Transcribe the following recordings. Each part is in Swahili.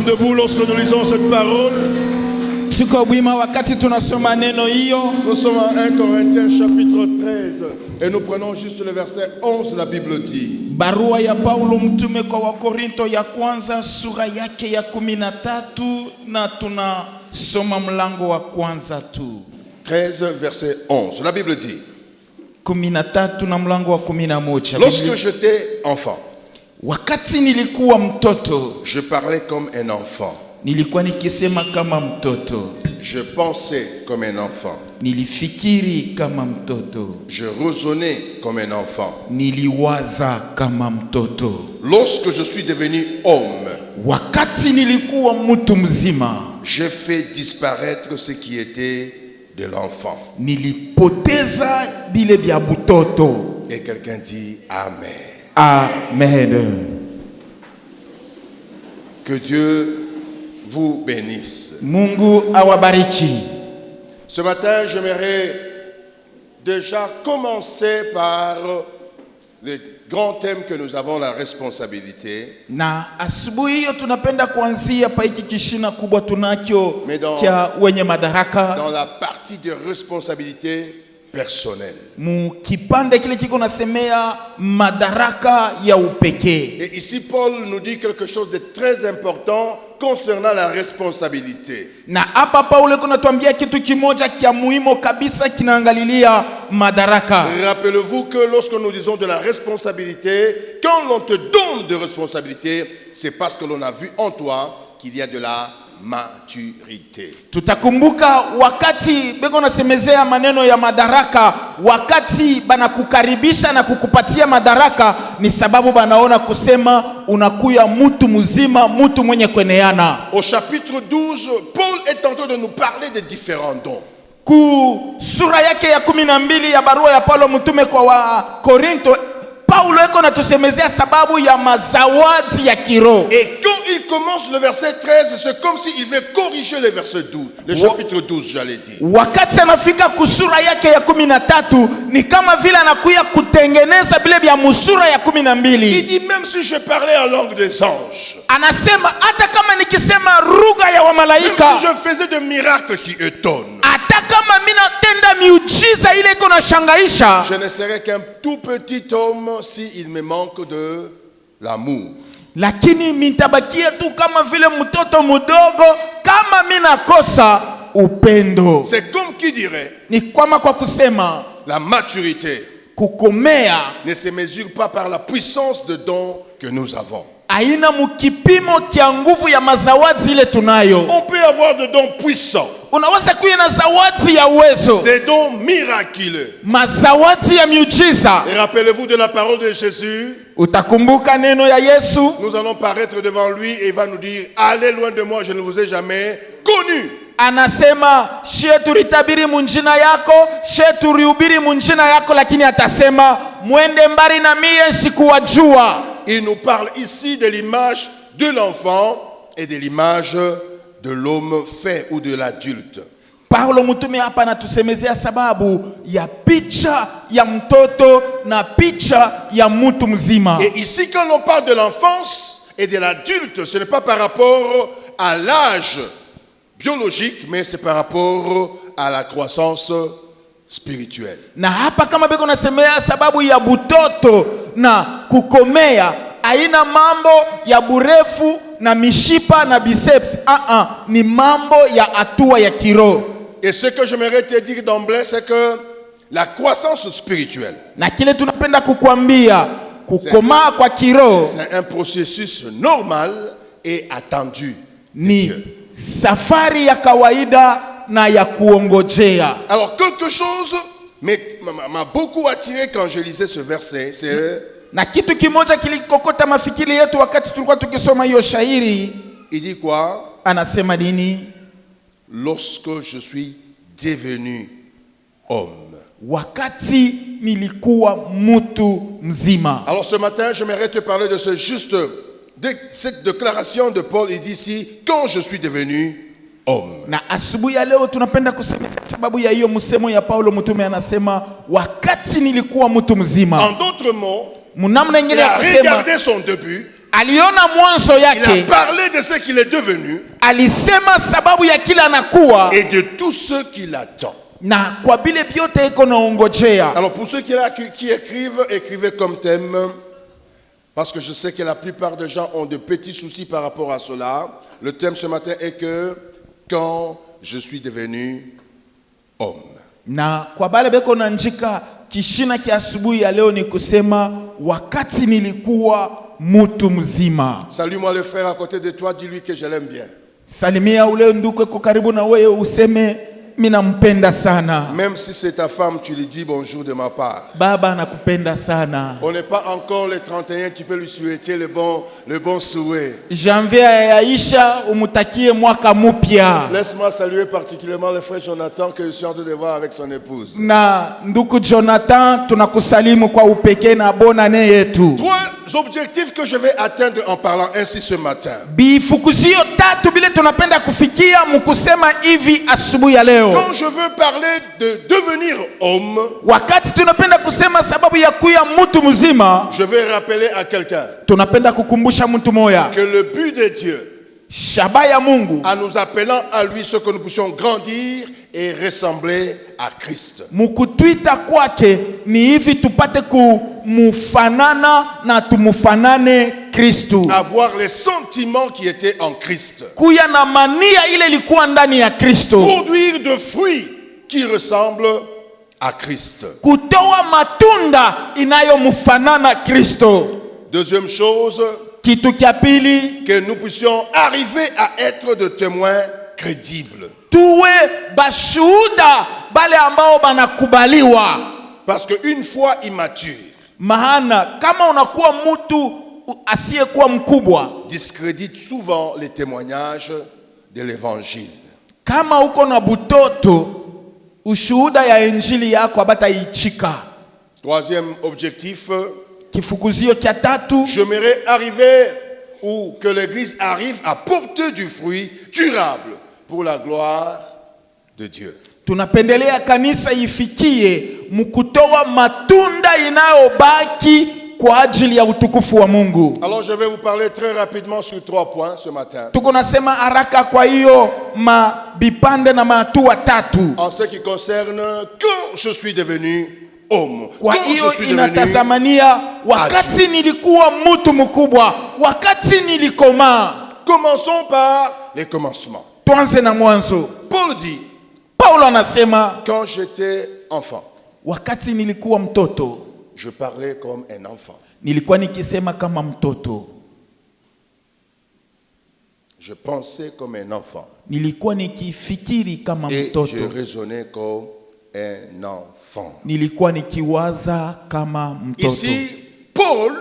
sommes debout lorsque nous lisons cette parole. Nous sommes à 1 Corinthiens chapitre 13 et nous prenons juste le verset 11, la Bible dit. Barua ya Paulo mtume kwa Wakorinto ya kwanza sura yake ya 13 na tunasoma mlango wa kwanza tu. 13 verset 11. La Bible dit. 13 na mlango wa 11. Lorsque j'étais enfant, wakati nilikuwa mtoto, je parlais comme un enfant. Nilikuwa nikisema kama mtoto. Je pensais comme un enfant. Nilifikiri kama mtoto. Je raisonnais comme un enfant. Niliwaza kama mtoto. Lorsque je suis devenu homme, wakati nilikuwa mtu mzima, j'ai fait disparaître ce qui était de l'enfant. Nilipoteza bile bya butoto. Et quelqu'un dit Amen. Amen. Que Dieu vous bénisse. Mungu awabariki. Ce matin, j'aimerais déjà commencer par le grand thème que nous avons, la responsabilité. Na asubuhi hiyo tunapenda kuanzia pa hiki kishina kubwa tunacho kia wenye madaraka. Dans la partie de responsabilité personnelle. Mukipande kile kiko nasemea madaraka ya upekee. Et ici Paul nous dit quelque chose de très important concernant la responsabilité. Na hapa Paulo kuna tuambia kitu kimoja kia muhimu kabisa kinaangalilia madaraka. Rappelez-vous que lorsque nous disons de la responsabilité, quand l'on te donne de responsabilité, c'est parce que l'on a vu en toi qu'il y a de la maturité. Tutakumbuka wakati beko nasemezea maneno ya madaraka, wakati banakukaribisha na kukupatia madaraka ni sababu banaona kusema unakuya mtu mzima, mtu mwenye kueneana. Au chapitre 12, Paul est en train de nous parler des différents dons. Ku sura yake ya 12 ya barua ya Paulo mtume kwa Wakorinto, Paulo eko natusemezea sababu ya mazawadi ya kiroho. Et quand il commence le verset 13, c'est comme s'il veut corriger le verset 12, le chapitre 12, j'allais dire. Wakati anafika kusura yake ya 13 ni kama vile anakuya kutengeneza bile bya musura ya 12. Il dit même si je parlais en langue des anges. Anasema hata kama nikisema lugha ya wamalaika. Même si je faisais de miracles qui étonnent. Hata kama mina tenda miujiza ile iko na shangaisha. Je ne serais qu'un tout petit homme s'il me manque de l'amour. Lakini mitabakia tu kama vile mtoto mdogo kama mina kosa upendo. C'est comme qui dirait. Ni kama kwa kusema la maturité kukomea ne se mesure pas par la puissance de dons que nous avons. Aina mukipimo kia nguvu ya mazawadi ile tunayo. On peut avoir des dons puissants. Unaweza kuwa na zawadi ya uwezo. Des dons miraculeux. Mazawadi ya miujiza. Et rappelez-vous de la parole de Jésus. Utakumbuka neno ya Yesu. Nous allons paraître devant lui et il va nous dire allez loin de moi, je ne vous ai jamais connu. Anasema shetu ritabiri munjina yako, shetu riubiri munjina yako, lakini atasema mwende mbali na mie sikuwajua. Il nous parle ici de l'image de l'enfant et de l'image de l'homme fait ou de l'adulte. Paulo mtume hapa anatusemezea sababu ya picha ya mtoto na picha ya mtu mzima. Et ici quand on parle de l'enfance et de l'adulte, ce n'est pas par rapport à l'âge biologique, mais c'est par rapport à la croissance spirituelle. Na hapa kama beko nasemea sababu ya butoto na kukomea, aina mambo ya burefu na mishipa na biceps. Ni mambo ya hatua ya kiroho. Et ce que j'aimerais te dire d'emblée, c'est que la croissance spirituelle, na kile tunapenda kukuambia kukomaa kwa kiroho, c'est un processus normal et attendu de ni Dieu. Safari ya kawaida na ya kuongojea. Alors quelque chose m'a beaucoup attiré quand je lisais ce verset, c'est na kitu kimoja kilikokota mafikiri yetu wakati tulikuwa tukisoma hiyo shairi. Il dit quoi? Anasema nini? Lorsque je suis devenu homme. Wakati nilikuwa mtu mzima. Alors ce matin, j'aimerais te parler de cette déclaration de Paul. Il dit ici, quand je suis devenu homme. Na asubuhi ya leo tunapenda kusema sababu ya hiyo msemo ya Paulo mtume anasema wakati nilikuwa mtu mzima. En d'autres mots, munamna nyingine il ya a kusema regardé son début aliona mwanzo Il a yake, parlé de ce qu'il est devenu alisema sababu ya kila anakuwa et de tout ce qu'il attend. na kwa vile vyote iko naongojea. Alors pour ceux qui écrivent, écrivez comme thème, parce que je sais que la plupart des gens ont de petits soucis par rapport à cela. Le thème ce matin est que quand je suis devenu homme. Na kwa bale beko na njika kishina kia asubuhi ya leo ni kusema wakati nilikuwa mtu mzima. Salue-moi le frère à côté de toi, dis-lui que je l'aime bien. Salimia ule ndugu kwa karibu na wewe useme mina mpenda sana. Même si c'est ta femme, tu lui dis bonjour de ma part. Baba nakupenda sana. On n'est pas encore les 31, tu peux lui souhaiter le bon souhait. Janvier yaisha, umutakie mwaka mpya. Laisse-moi saluer particulièrement le frère Jonathan que je suis en train de voir avec son épouse. Na ndugu Jonathan tunakusalimu kwa upekee na bona ne yetu. 3 objectifs que je vais atteindre en parlant ainsi ce matin. Bifukuzio tatu bile tunapenda kufikia mkusema hivi asubuhi ya leo. Quand je veux parler de devenir homme, wakati tunapenda kusema sababu ya kuya mtu mzima, je vais rappeler à quelqu'un tunapenda kukumbusha mtu moya que le but de Dieu, shaba ya Mungu, en nous appelant à lui, ce que nous puissions grandir et ressembler à Christ. Mukutwita kwake ni hivi tupate kumufanana na tumufanane Kristu. Avoir les sentiments qui étaient en Christ. Kuya na mania ile ilikuwa ndani ya Kristo. Produire de fruits qui ressemblent à Christ. Kutoa matunda inayomfanana Kristo. Deuxième chose, kitu kia pili, que nous puissions arriver à être de témoins crédibles. Tuwe bashuhuda bale ambao banakubaliwa. Parce que une fois immature, maana kama unakuwa mtu asiyekuwa mkubwa, discrédite souvent les témoignages de l'évangile. Kama uko na butoto, ushuhuda ya injili yako abataichika. Troisième objectif, kifukuzio kia tatu, j'aimerais arriver ou que l'église arrive à porter du fruit durable pour la gloire de Dieu. Tunapendelea kanisa ifikie mkutoa matunda inayobaki kwa ajili ya utukufu wa Mungu. Alors je vais vous parler très rapidement sur 3 points ce matin. Tuko nasema haraka kwa hiyo mabipande na matua tatu. En ce qui concerne quand je suis devenu homme. Kwa hiyo inatazamania wakati nilikuwa mtu mkubwa, wakati nilikoma. Commençons par les commencements. Tuanze na mwanzo. Paul dit, Paulo anasema quand j'étais enfant, wakati nilikuwa mtoto, je parlais comme un enfant. Nilikuwa nikisema kama mtoto. Je pensais comme un enfant. Nilikuwa nikifikiri kama mtoto. Et je raisonnais comme un enfant. Nilikuwa nikiwaza kama mtoto. Ici, Paul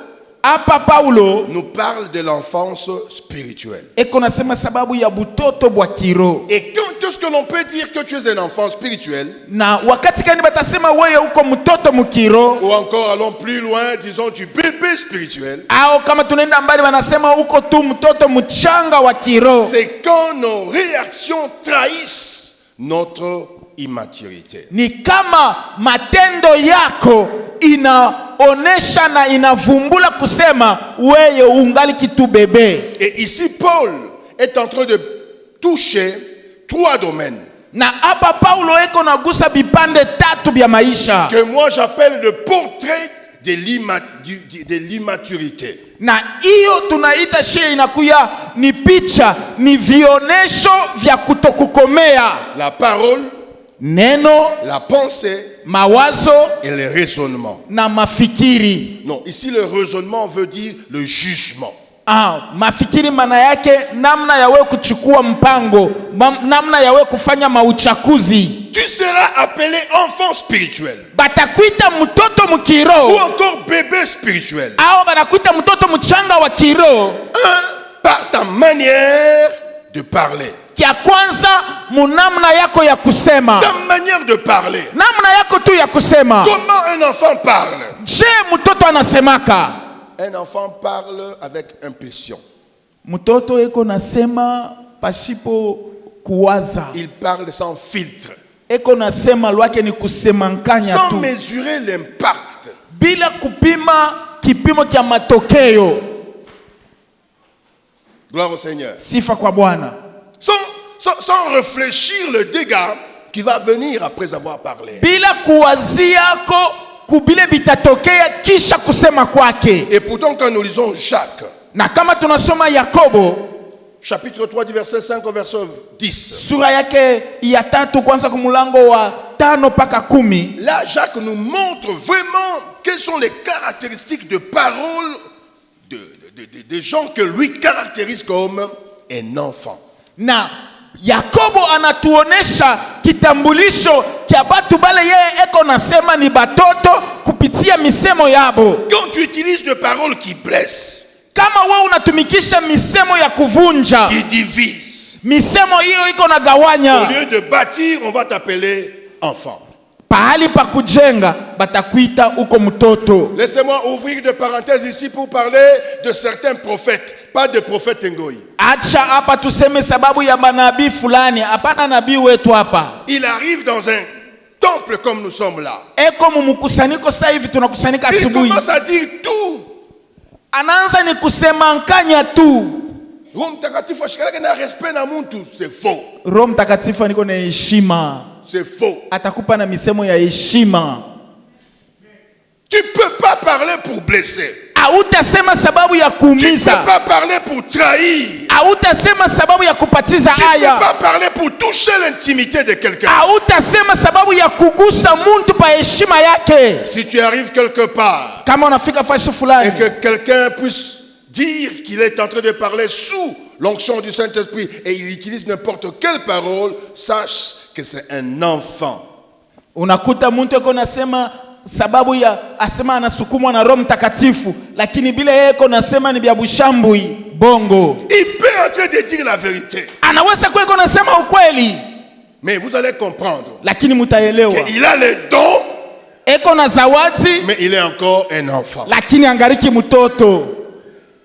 hapa Paulo nous parle de l'enfance spirituelle. Eko nasema sababu ya butoto bwa kiro. Et quand est-ce que l'on peut dire que tu es un enfant spirituel? Na wakati gani batasema wewe uko mtoto mkiro? Ou encore allons plus loin, disons du bébé spirituel. Au kama tunaenda mbali wanasema uko tu mtoto mchanga wa kiro. C'est quand nos réactions trahissent notre immaturité. Ni kama matendo yako inaonesha na inavumbula kusema wewe ungali kitu bebe. Et ici Paul est en train de toucher 3 domaines. Na hapa Paulo eko nagusa bipande tatu bya maisha. Que moi j'appelle le portrait de l'immaturité. Na hiyo tunaita shie inakuya ni picha, ni vionesho vya kutokukomea. La parole, neno, la pensée, mawazo et le raisonnement. Na mafikiri. Non, ici le raisonnement veut dire le jugement. Mafikiri maana yake namna ya wewe kuchukua mpango, namna ya wewe kufanya mauchakuzi. Tu seras appelé enfant spirituel. Batakuita mtoto mkiro. Ou encore bébé spirituel. Au banakuita mtoto mchanga wa kiro. Par ta manière de parler. Kia kwanza munamna yako ya kusema. Ta manière de parler. Namna yako tu ya kusema. Comment un enfant parle? Je mtoto anasemaka? Un enfant parle avec impulsion. Mtoto eko nasema pashipo kuwaza. Il parle sans filtre. Eko nasema lwake ni kusemankanya tu. Sans mesurer l'impact. Bila kupima kipimo kia matokeo. Gloire au Seigneur. Sifa kwa Bwana. Sans réfléchir le dégât qui va venir après avoir parlé. Bila kuwaziako kubile bitatokea kisha kusema kwake. Et pourtant quand nous lisons Jacques, na kama tunasoma Yakobo chapitre 3 du verset 5 au verset 10. Sura yake ya 3 kwanza kumulango wa 5 mpaka 10. Là Jacques nous montre vraiment quelles sont les caractéristiques de parole des gens que lui caractérise comme un enfant. Na Yakobo anatuonesha kitambulisho kia batu bale yeye eko nasema ni batoto kupitia misemo yabo. Quand tu utilises des paroles qui blessent, kama wewe unatumikisha misemo ya kuvunja, qui divise, misemo hiyo iko na gawanya, au lieu de bâtir, on va t'appeler enfant. Pahali pa kujenga batakuita uko mtoto. Laissez-moi ouvrir des parenthèses ici pour parler de certains prophètes, pas de prophètes ngoi. Acha hapa tuseme sababu ya manabii fulani, hapana nabii wetu hapa. Il arrive dans un temple comme nous sommes là. Eko mumukusanyiko sasa hivi tunakusanyika asubuhi. Il commence à dire tout. Anaanza ni kusema nkanya tu. Roho Mtakatifu ashikaleke na respect na muntu, c'est faux. Roho Mtakatifu niko na heshima. C'est faux. Atakupa na misemo ya heshima. Tu peux pas parler pour blesser. Hautasema sababu ya Tu kuumiza. peux pas parler pour trahir. Hautasema sababu ya kupatiza Tu aya. peux pas parler pour toucher l'intimité de quelqu'un. Hautasema sababu ya kugusa muntu pa heshima yake. Si tu arrives quelque part Kama unafika fashi et fulani que quelqu'un puisse dire qu'il est en train de parler sous l'onction du Saint-Esprit et il utilise n'importe quelle parole, sache que c'est un enfant. unakuta muntu eko nasema sababu ya asema anasukumwa na Roho Mtakatifu, lakini bila yeye eko nasema ni bya bushambui bongo. Il peut en train de dire la vérité. Anaweza kuwa eko nasema ukweli, Mais vous allez comprendre lakini mutaelewa qu'il a les dons, eko na zawadi, mais il est encore un enfant. lakini angariki mtoto.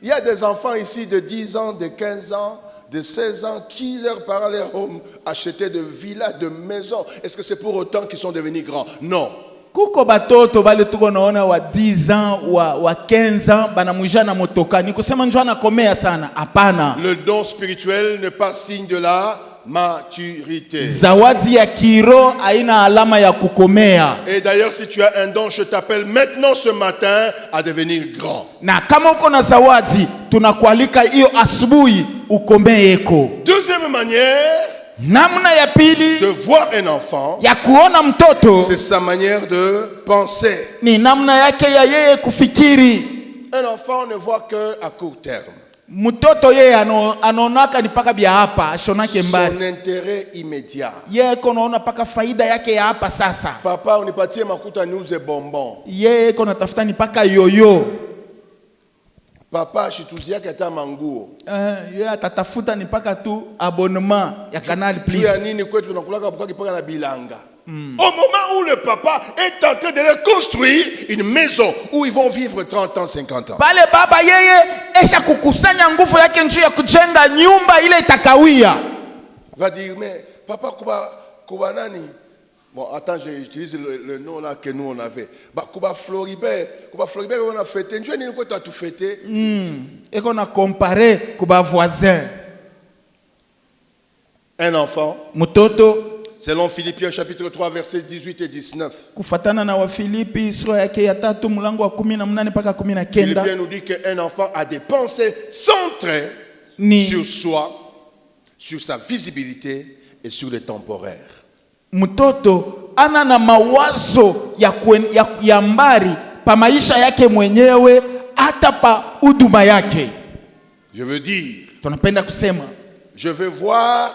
Il y a des enfants ici de 10 ans, de 15 ans, de 16 ans qui leurs parents leur ont acheté de villas, de maisons. Est-ce que c'est pour autant qu'ils sont devenus grands? Non. Kuko batoto bale tuko naona wa 10 ans wa 15 ans banamuja na motoka, ni kusema njoo anakomea sana? Hapana. Le don spirituel n'est pas signe de la maturité. Zawadi ya kiro haina alama ya kukomea. Et d'ailleurs, si tu as un don, je t'appelle maintenant ce matin à devenir grand. Na kama uko na zawadi tunakualika hiyo asubuhi ukomeeko. Deuxième manière Namna ya pili de voir un enfant, ya kuona mtoto c'est sa manière de penser. ni namna yake ya yeye kufikiri. Un enfant ne voit que à court terme. Mtoto yeye anaonaka ni paka bya hapa, ashonake mbali. Son intérêt immédiat. Yeye konaona paka faida yake ya hapa sasa. Papa, unipatie makuta niuze bonbon. Yeye kona tafuta ni paka yoyo. Papa, shituzia kata manguo. Yeye atatafuta ni paka tu abonnement ya Canal Plus. Tu ya nini kwetu tunakulaka bukaki paka na bilanga. Au moment où le papa est en train de leur construire une maison où ils vont vivre 30 ans, 50 ans. Pale baba yeye esha kukusanya nguvu yake njuu ya kujenga nyumba ile itakawia. Va dire, mais papa, kuba nani? Bon, attends, j'utilise le nom là que nous on avait. Bah, kuba Floribert, on a fêté. Dieu n'est pas tout fêté. Et qu'on a comparé kuba voisin. Un enfant. Mutoto. Selon Philippiens chapitre 3 versets 18 et 19. Kufatana na wa Filipi sura yake ya 3 mlango wa 18 mpaka 19. Philippiens nous dit qu'un enfant a des pensées centrées sur soi, sur sa visibilité et sur le temporaire. Mtoto ana na mawazo ya mbari pa maisha yake mwenyewe hata pa huduma yake. Je veux dire, tunapenda kusema, je veux voir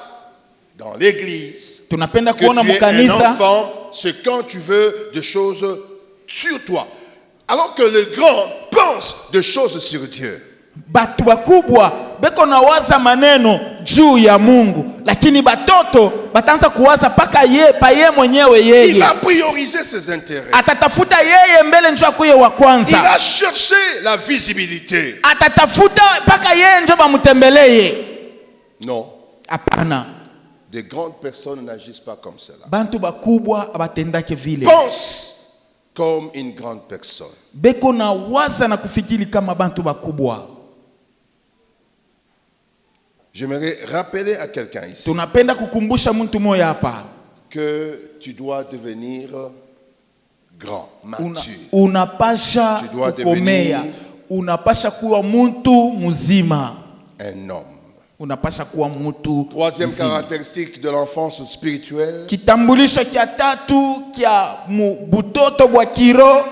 dans l'église tunapenda que kuona tu es un mkanisa enfant, c'est quand tu veux des choses sur toi. Alors que le grand pense des choses sur Dieu. Batu bakubwa beko na waza maneno juu ya Mungu, lakini batoto batanza kuwaza paka ye mwenyewe yeye. Il va prioriser ses intérêts. Atatafuta yeye mbele njoo akuye wa kwanza. Il va chercher la visibilité. Atatafuta paka yeye njoo bamutembeleye. Non. Hapana. De grandes personnes n'agissent pas comme cela. Bantu bakubwa abatendake vile. Pense comme une grande personne. Beko na waza na kufikiri kama bantu bakubwa. J'aimerais rappeler à quelqu'un ici tunapenda kukumbusha mtu moya hapa, que tu dois devenir grand, mature. unapasha Tu dois kukomea, devenir unapasha kuwa mtu mzima, un homme. unapasha kuwa mtu Troisième mzima. caractéristique de l'enfance spirituelle, Kitambulisho kya tatu kya butoto bwa kiro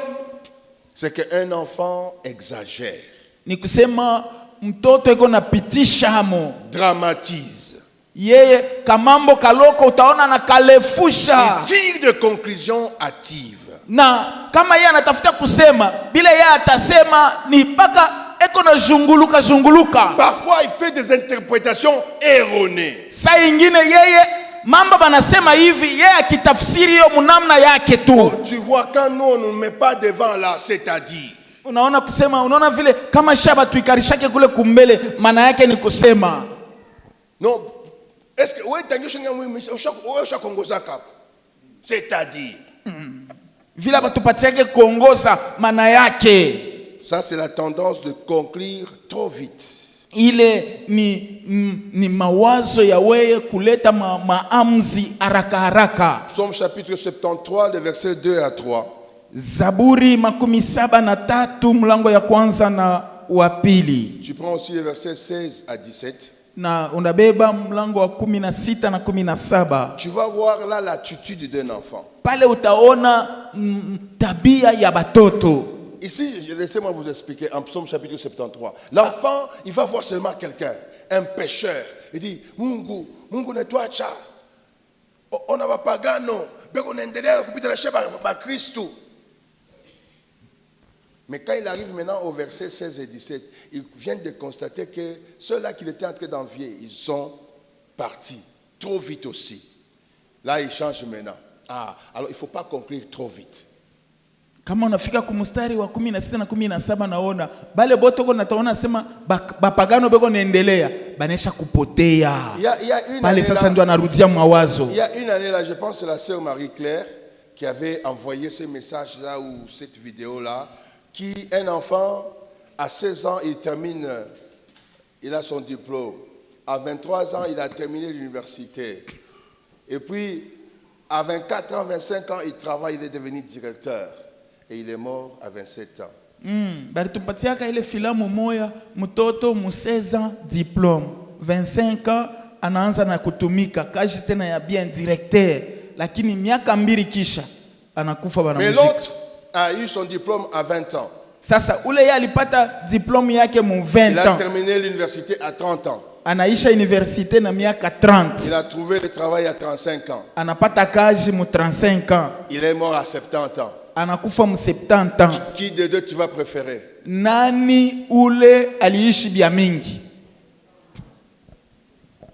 c'est qu'un enfant exagère, ni kusema mtoto iko napitisha hamo, dramatise, yeye kamambo kaloko utaona na kalefusha, tire de conclusions hâtives. na kama yeye anatafuta kusema bila yeye atasema ni mpaka eko na zunguluka. Parfois, il fait des interprétations erronées. Saa ingine yeye mambo banasema hivi, yeye akitafsiri hiyo munamna yake tu. Tu vois, quand nous, on ne met pas devant là, c'est-à-dire, Unaona kusema, unaona vile kama shaba tuikarishake kule kumbele, maana yake ni kusema non, est-ce que, c'est-à-dire, vile batupatiake kuongoza, maana yake ça c'est la tendance de conclure trop vite. ile ni mawazo ya wewe kuleta maamuzi haraka. Psaume chapitre 73, le verset 2 à 3. Zaburi 73 mlango ya kwanza na wa pili, Tu prends aussi les versets 16 à 17. na unabeba mlango wa 16 na 17. Tu vas voir là l'attitude d'un enfant. Pale utaona tabia ya batoto. Ici, laissez-moi vous expliquer en Psaume chapitre 73. L'enfant, il va voir seulement quelqu'un, un pécheur. Il dit, Mungu netwacha. On a pagano. Beko nendelea kupita na sheba ba Kristo. Mais quand il arrive maintenant au verset 16 et 17, il vient de constater que ceux-là qu'il était en train d'envier, ils sont partis trop vite aussi. Là, il change maintenant. Ah, alors il ne faut pas conclure trop vite. Kama unafika kumstari wa 16 na 17, naona bale boto ko nataona sema bapagano beko naendelea banesha kupotea. Pale sasa ndio anarudia mawazo. Il y a une année là, je pense que c'est la sœur Marie-Claire qui avait envoyé ce message là ou cette vidéo là, qui un enfant à 16 ans, il a son diplôme. À 23 ans, il a terminé l'université. Et puis à 24 ans, 25 ans, il travaille, il est devenu directeur. Et il est mort à 27 ans. Bari tupatiaka ile filamu moya, mtoto mu 16 ans diplôme, 25 ans anaanza na kutumika kazi tena ya bien directeur, lakini miaka mbili kisha anakufa bana. Mais l'autre a eu son diplôme à 20 ans. Sasa ule yeye alipata diplôme yake mu 20 ans. Il a terminé l'université à 30 ans. Anaisha université na miaka 30. Il a trouvé le travail à 35 ans. Anapata kazi mu 35 ans. Il est mort à 70 ans. Anakufa mu 70 ans. Qui de deux tu vas préférer? Nani ule aliishi bia mingi?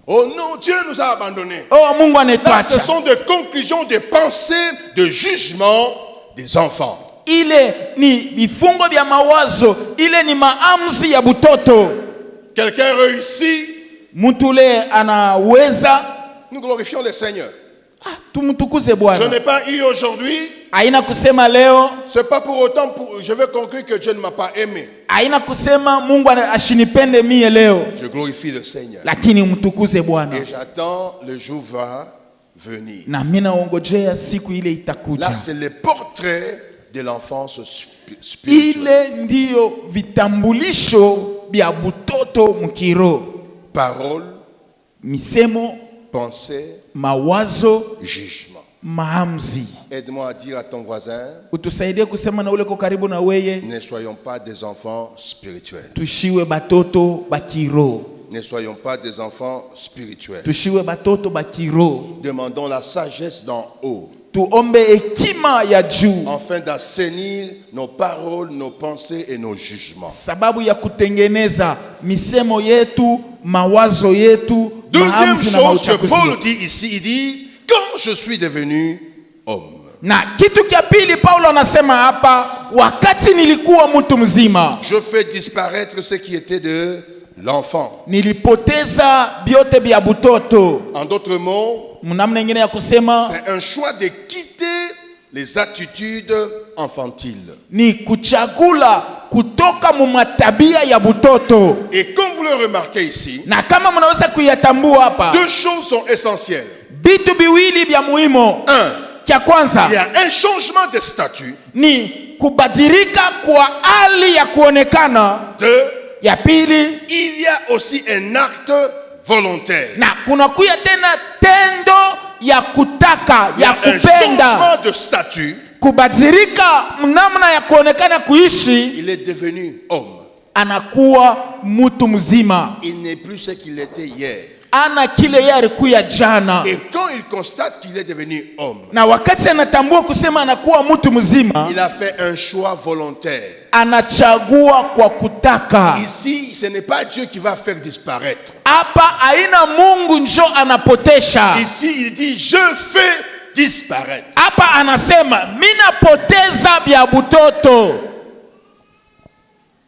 Oh non, Dieu nous a abandonnés. Oh, Mungu Là, anetwacha. ce sont des conclusions, des pensées, de jugement des enfants. Ile ni vifungo vya mawazo, ile ni maamuzi ya butoto. Quelqu'un réussit, Mtu ule anaweza, nous glorifions le Seigneur. tumtukuze Je Bwana. n'ai pas eu aujourd'hui, Haina kusema leo, c'est pas pour autant, je vais conclure que Dieu ne m'a pas aimé. haina kusema Mungu ashinipende mie leo, Je glorifie le Seigneur. lakini mtukuze Bwana. Et j'attends, le jour va venir. Na mimi naongojea siku ile itakuja. Là, c'est le portrait de l'enfance spirituelle. Ile ndiyo vitambulisho vya butoto mkiro. Parole, Misemo, pensée, mawazo, jugement. maamuzi. Aide-moi à dire à ton voisin, Utusaidie kusema na ule ko karibu na weye, ne soyons pas des enfants spirituels. tushiwe batoto bakiro. Ne soyons pas des enfants spirituels. Tushiwe batoto bakiro. Demandons la sagesse d'en haut, Tuombe hekima ya juu, afin d'assainir nos paroles, nos pensées et nos jugements. sababu ya kutengeneza misemo yetu, mawazo yetu, Deuxième maamuzi na chose que mauchaguzi. Paul dit ici, il dit, quand je suis devenu homme. Na kitu kia pili Paulo anasema hapa, wakati nilikuwa mtu mzima, Je fais disparaître ce qui était de l'enfant. nilipoteza byote bya butoto. En d'autres mots, Mnamna nyingine ya kusema c'est un choix de quitter les attitudes infantiles. ni kuchagula kutoka mu matabia ya butoto. Et comme vous le remarquez ici, Na kama mnaweza kuyatambua hapa, deux choses sont essentielles. vitu viwili vya muhimu. Un, Cha kwanza il y a un changement de statut. ni kubadilika kwa hali ya kuonekana. Deux, Ya pili, il y a aussi un acte volontaire. na kunakuya tena tendo ya kutaka, Il y ya a un kupenda. changement de statut. Kubadilika namna ya kuonekana kuishi, Il est devenu homme. anakuwa mtu mzima. Il n'est plus ce qu'il était hier. Ana kile yeye alikuwa jana. Et quand il constate qu'il est devenu homme, Na wakati anatambua kusema anakuwa mtu mzima, il a fait un choix volontaire. anachagua kwa kutaka. Ici, ce n'est pas Dieu qui va faire disparaître. Hapa aina Mungu njo anapotesha. Ici, il dit, je fais disparaître. Hapa anasema mina poteza vya butoto.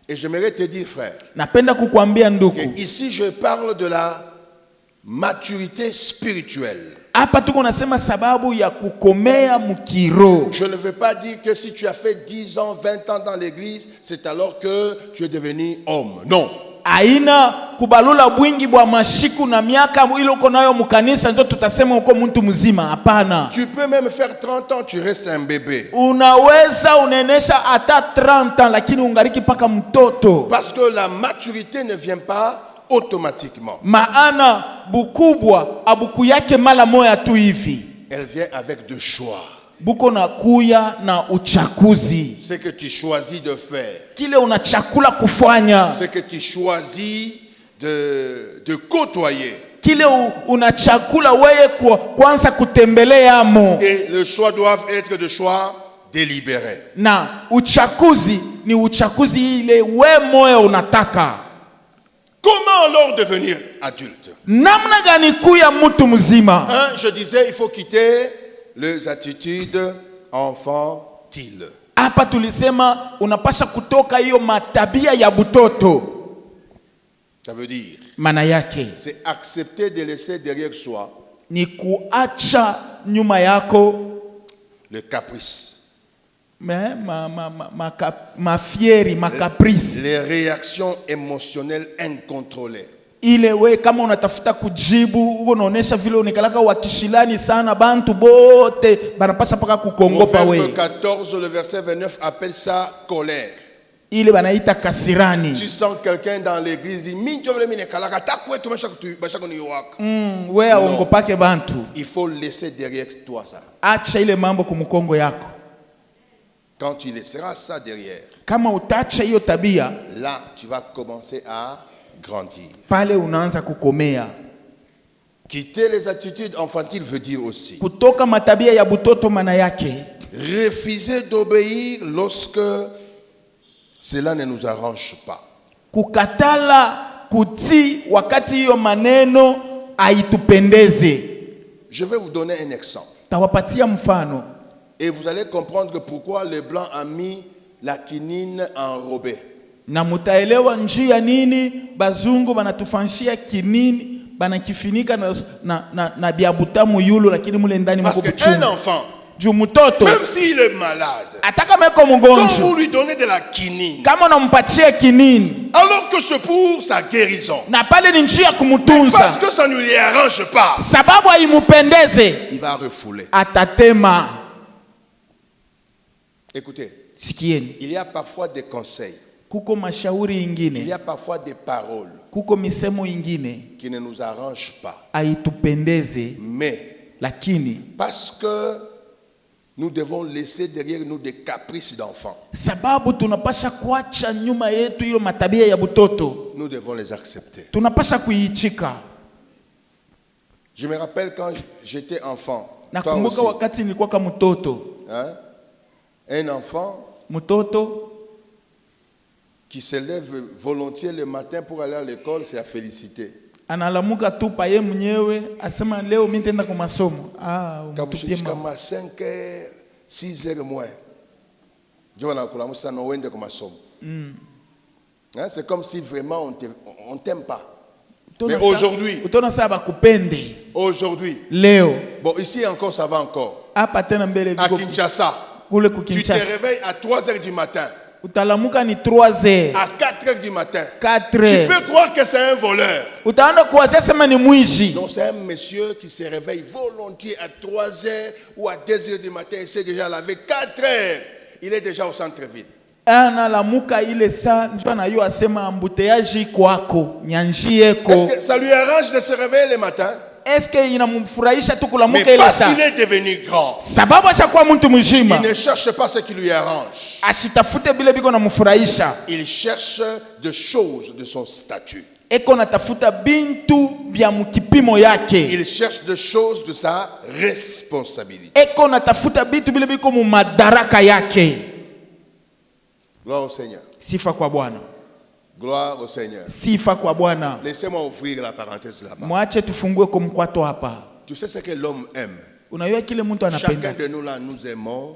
Et j'aimerais te dire, frère, Napenda kukuambia ndugu, que ici, je parle de la maturité spirituelle. hapa tuko nasema sababu ya kukomea mkiro. Je ne veux pas dire que si tu as fait 10 ans, 20 ans dans l'église, c'est alors que tu es devenu homme. Non. Aina kubalula bwingi bwa mashiku na miaka ile uko nayo mkanisa ndio tutasema uko mtu mzima. Hapana. Tu peux même faire 30 ans, tu restes un bébé. Unaweza unenesha hata 30 ans lakini ungariki paka mtoto. Parce que la maturité ne vient pas automatiquement. Maana bukubwa abuku yake mala moya tu hivi. Elle vient avec de choix. Buko na kuya na uchakuzi. Ce que tu choisis de faire. Kile unachakula kufanya. Ce que tu choisis de côtoyer. Kile unachakula wewe kwanza kutembelea amo. Et les choix doivent être des choix délibérés. Na uchakuzi ni uchakuzi ile we moyo unataka. Comment alors devenir adulte? Namna gani kuya mtu mzima? Je disais, il faut quitter les attitudes enfantiles. Hapa tulisema unapasha kutoka hiyo matabia ya butoto. Ça veut dire, Maana yake c'est accepter de laisser derrière soi ni kuacha nyuma yako le caprice, mafieri, makaprisi. les réactions émotionnelles incontrôlées. Ile we kama unatafuta kujibu unaonesha vile unekalaka wakishilani sana, bantu bote banapasha paka kukongopa we. Proverbe 14, le verset 29 appelle ça colère. Ile banaita kasirani. Tu sens quelqu'un dans l'église dit we aongopake bantu. il faut laisser derrière toi ça. Acha ile mambo kumkongo yako. Quand tu laisseras ça derrière, Kama utacha hiyo tabia, là tu vas commencer à grandir. pale unaanza kukomea. Quitter les attitudes enfantiles veut dire aussi Kutoka matabia ya butoto maana yake refuser d'obéir lorsque cela ne nous arrange pas. kukatala kuti wakati hiyo maneno haitupendeze. Je vais vous donner un exemple. Tawapatia mfano. Et vous allez comprendre pourquoi les Blancs ont mis la quinine enrobée. Na mutaelewa njia nini bazungu banatufanshia kinini banakifinika na biabutamu yulu, lakini mule ndani Parce mko qu'un buchungu. enfant, Juu mtoto même s'il est malade, ataka meko quand mgonjwa, vous lui donnez de la quinine, kama unampatia kinini alors que c'est pour sa guérison, na pale ni njia parce kumutunza, que ça ne lui arrange pas, sababu haimupendeze, il va refouler. atatema. Écoutez, Sikieni, il y a parfois des conseils, kuko mashauri il ingine, y a parfois des paroles kuko misemo ingine qui ne nous arrangent pas. haitupendeze, Mais lakini parce que nous devons laisser derrière nous des caprices d'enfants, sababu tunapasha kuacha nyuma yetu hiyo matabia ya butoto, nous devons les accepter. tunapasha kuichika. Je me rappelle quand j'étais enfant, toi Nakumbuka aussi, wakati nilikuwa kama mtoto, hein? Un enfant mtoto qui se lève volontiers le matin pour aller à l'école, c'est à féliciter. analamuka tu pa ye mwenyewe asema leo mimi nitaenda kwa masomo. Jusqu'à 5h, 6h moins. C'est comme si vraiment on ne t'aime pas. Mais aujourd'hui, leo, bon, ici encore ça va encore. hapa tena mbele À Kinshasa, kule tu te réveilles à 3h du matin. Utalamuka ni 3h. À 4h du matin. 4h. Tu peux croire que c'est un voleur. Utaenda kuwazia sema ni mwizi. Non, c'est un monsieur qui se réveille volontiers à 3h ou à 2h du matin. Il s'est déjà lavé. 4h. Il est déjà au centre-ville. Analamuka ile saa njoo anayo asema ambuteaji kwako nyanjieko. Est-ce que ça lui arrange de se réveiller le matin? Est-ce que inamfurahisha tu kulamuka Mais ile parce saa? qu'il est devenu grand, Sababu ashakuwa mtu mzima. il ne cherche pas ce qui lui arrange. Ashitafute bile biko namfurahisha. Il cherche des choses de son statut. Eko natafuta bintu bya mkipimo yake. Il cherche des choses de sa responsabilité. Eko natafuta bintu bile biko mu madaraka yake. Gloire au Seigneur. Sifa kwa Bwana. Gloire au Seigneur. Sifa kwa Bwana. Laissez-moi ouvrir la parenthèse là-bas. Mwache tufungue kwa mkwato hapa. Tu sais ce que l'homme aime. Unajua kile mtu anapenda. Chacun de nous là, nous aimons.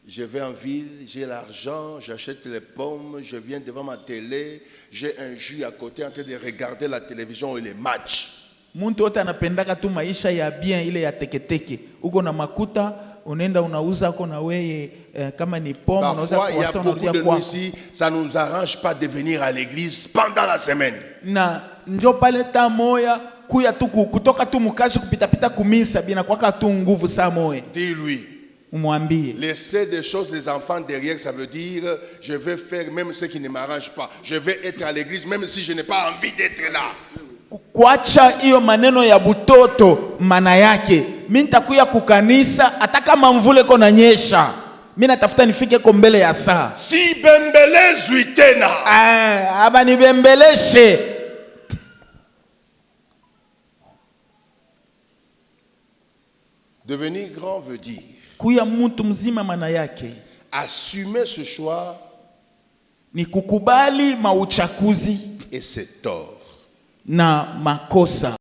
Je vais en ville, j'ai l'argent, j'achète les pommes, je viens devant ma télé, j'ai un jus à côté en train de regarder la télévision et les matchs. Muntu wote anapendaka tu maisha ya bien ile ya teketeke. Uko na makuta, unaenda unauza uko na weye kama ni pomme, unauza Parfois, il y a kwa beaucoup de nous ici, ça ne nous arrange pas de venir à l'église pendant la semaine. Na njo pale ta moya kuya tu kutoka tu mukazi kupita kumisa bina kwaka tu nguvu saa moya. Dis-lui. Umwambie. Laisser des choses les enfants derrière, ça veut dire je vais faire même ce qui ne m'arrange pas. Je vais être à l'église même si je n'ai pas envie d'être là. Kuacha hiyo maneno ya butoto maana yake mimi nitakuya kukanisa hata kama mvule kona nyesha mimi natafuta nifike ko mbele ya saa Si bembelezwi tena. Aba nibembeleshe. Devenir grand veut dire Kuya mtu mzima maana yake assumer ce choix ni kukubali mauchakuzi et ses torts. na makosa.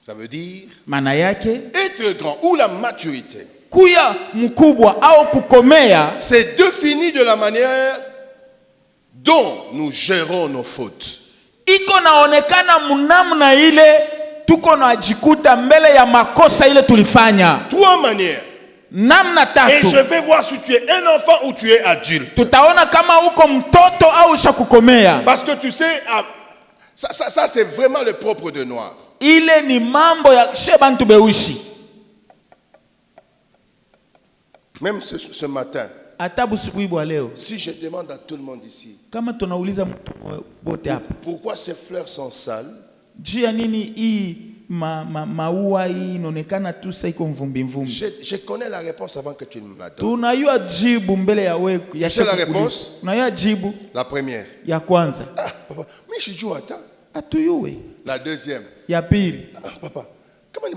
Ça veut dire Maana yake être grand ou la maturité. kuya mkubwa au kukomea C'est défini de la manière dont nous gérons nos fautes. iko naonekana mnamna ile tuko najikuta mbele ya makosa ile tulifanya. 3 manières. Namna Et tatu. je vais voir si tu es un enfant ou tu es adulte. Tutaona kama uko mtoto au ushakukomea. Parce que tu sais, ça c'est vraiment le propre de noir. Ile ni mambo ya shebantu beushi. Même ce matin, Atabu siku bwa leo. si je demande à tout le monde ici, Kama tunauliza mtu bote hapa. pourquoi ces fleurs sont sales? Juu ya nini hii maua hii inaonekana tu sasa iko mvumbi mvumbi. Je connais la réponse avant que tu me la donnes. Tunayua jibu mbele ya wewe ya C'est la réponse? Tunayua jibu La première. ya kwanza. Ah, papa, mais je joue à temps. Atuyue. La deuxième. Ya pili. Ah, papa, kama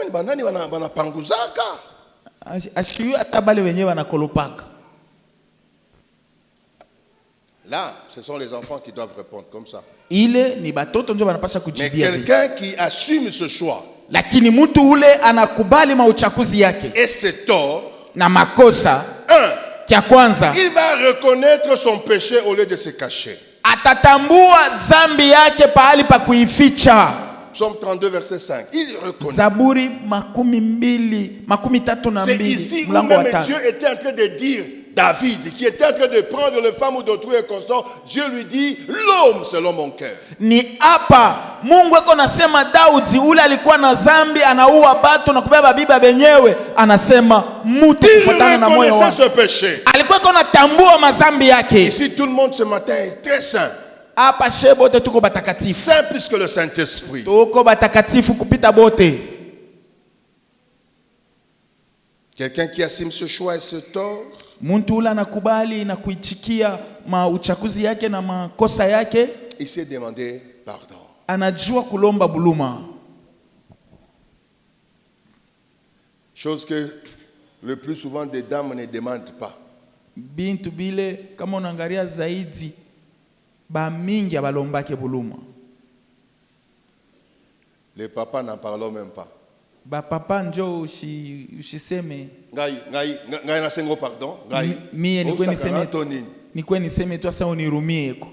ni banani wanapanguzaka? Ashiyu atabale wenyewe wanakolopaka. Là, ce sont les enfants qui doivent répondre comme ça. Ile ni batoto ndio wanapasha Mais kujibia. quelqu'un qui assume ce choix Lakini mtu ule anakubali mauchakuzi yake et ses torts, na makosa. Kia kwanza, il va reconnaître son péché au lieu de se cacher. atatambua zambi yake pahali pa kuificha. Psaume 32, verset 5. Il reconnaît. Zaburi 32 C'est ici où mlango wa même 5. Dieu était en train de dire, David, qui était en train de prendre le femme ou d'autrui et constant, Dieu lui dit, l'homme selon mon cœur. Ni hapa Mungu eko nasema Daudi ule alikuwa na zambi anaua batu na kubeba biba benyewe anasema mtu Il kufuatana na moyo reconnaissait wake. ce péché. Alikuwa eko natambua mazambi yake. Ici, tout le monde ce matin est très saint. Hapa she bote tuko batakatifu. Saint plus que le Saint-Esprit. Tuko batakatifu kupita bote. Quelqu'un qui assume ce choix et ce tort, Muntu ule anakubali na kuichikia uchakuzi yake na makosa yake, il s'est demandé pardon. anajua kulomba buluma. Chose que le plus souvent des dames ne demandent pas. Bintu bile kama unaangalia zaidi ba mingi abalombake buluma. Les papas n'en parlons même pas. Ba papa njo ushiseme Ngai nasengo pardon. Ngai. Mie ni kweni seme Antonine. ni kweni seme tu asa unirumie ko.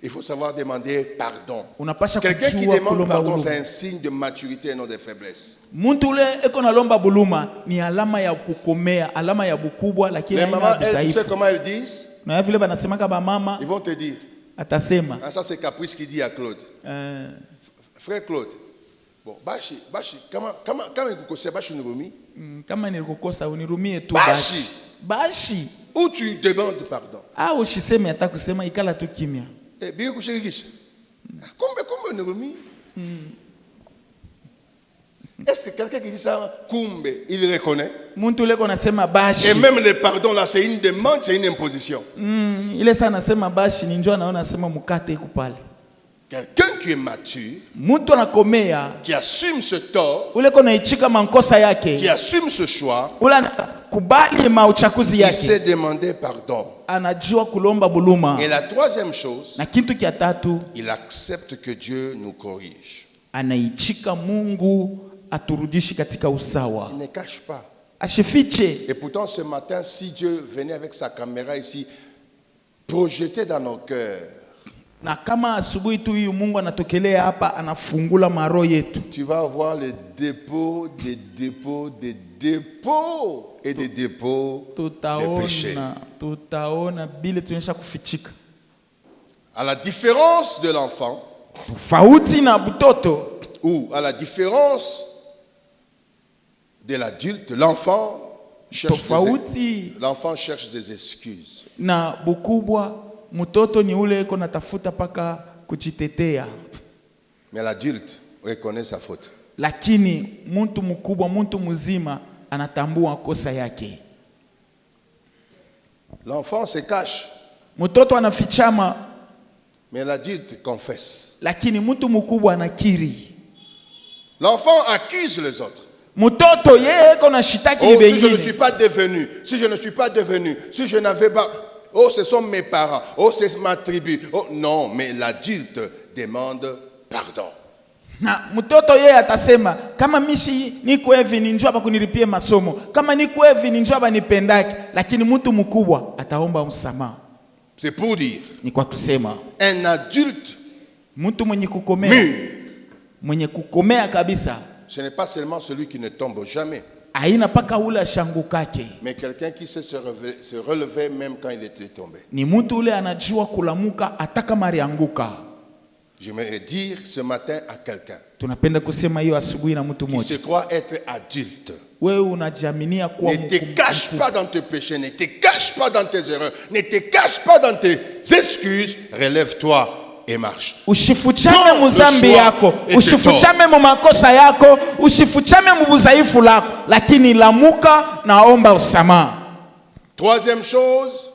il faut savoir demander pardon. Unapasha Quelqu'un qui kujua demande kulomba pardon, buluma. c'est un signe de maturité et non de faiblesse. Muntu ule eko nalomba buluma ni alama ya kukomea, alama ya bukubwa, lakini Les haina mamans, elles, tu sais udhaifu. comment elles disent? Na vile banasemaka ba mama Ils vont te dire. atasema Ah, ça c'est Caprice qui dit à Claude. Frère Claude, bon, bashi, kama ikukosea bashi unirumi, kama nilikukosa unirumie tu Bashi. bashi. ou tu demandes pardon. Au usiseme hata kusema, ikala tu kimya. Eh, bien kushirikisha. Kumbe unirumi. Est-ce que quelqu'un qui dit ça, kumbe, il reconnaît? Muntu ule ko nasema bashi. Et même le pardon là, c'est une demande, c'est une imposition. Ile sana nasema bashi ni njoo anaona nasema mukate iko pale. Quelqu'un qui est mature, Muntu anakomea, qui assume ce tort, ule ko naichika mankosa qui yake, assume ce choix, ule kubali mauchakuzi il sait yake, demander pardon. anajua kulomba buluma. Et la troisième chose, Na kitu kia tatu, il accepte que Dieu nous corrige. anaichika Mungu aturudishi katika usawa, Il ne cache pas. ashifiche. Et pourtant, ce matin, si Dieu venait avec sa caméra ici, projeter dans nos cœurs, Na kama asubuhi tu huyu Mungu anatokelea hapa, anafungula maro yetu, tu vas avoir les dépôts, des dépôts, des dépôts et des dépôts de péché. tutaona bile tunesha kufichika. À la différence de l'enfant, Tofauti na butoto, ou à la différence de l'adulte, l'enfant cherche des excuses. na bukubwa, mtoto ni ule iko natafuta paka kujitetea, Mais l'adulte reconnaît sa faute. lakini muntu mkubwa, muntu mzima anatambua kosa yake. L'enfant se cache, Mtoto anafichama, mais l'adulte confesse. lakini mtu mkubwa anakiri. L'enfant accuse les autres. Mtoto yeye iko na shitaki Oh, si je ne bengine. suis pas devenu, si je ne suis pas devenu, si je n'avais pas... Oh, ce sont mes parents. Oh, c'est ma tribu. Oh, non, mais l'adulte demande pardon. Na mtoto yeye atasema kama mishi niko hivi ni njoo hapa kunilipie masomo, kama niko hivi ni njoo hapa nipendake, lakini mtu mkubwa ataomba msamaha. C'est pour dire, Ni kwa kusema un adulte mtu mwenye kukomea, mûr, mwenye kukomea kabisa, ce n'est pas seulement celui qui ne tombe jamais, haina paka ule ashangukake, mais quelqu'un qui sait se relever même quand il était tombé. ni mtu ule anajua kulamuka hata kama alianguka. J'aimerais dire ce matin à quelqu'un Tunapenda kusema hiyo asubuhi na mtu qui mmoja. se croit être adulte. Wewe unajiaminia kuwa Ne te cache pas dans tes péchés, ne te cache pas dans tes erreurs, ne te cache pas dans tes excuses. Relève-toi et marche. Usifuchame muzambi choix yako, était usifuchame mu makosa yako, usifuchame mu budhaifu lako, lakini lamuka naomba usamaha. Troisième chose,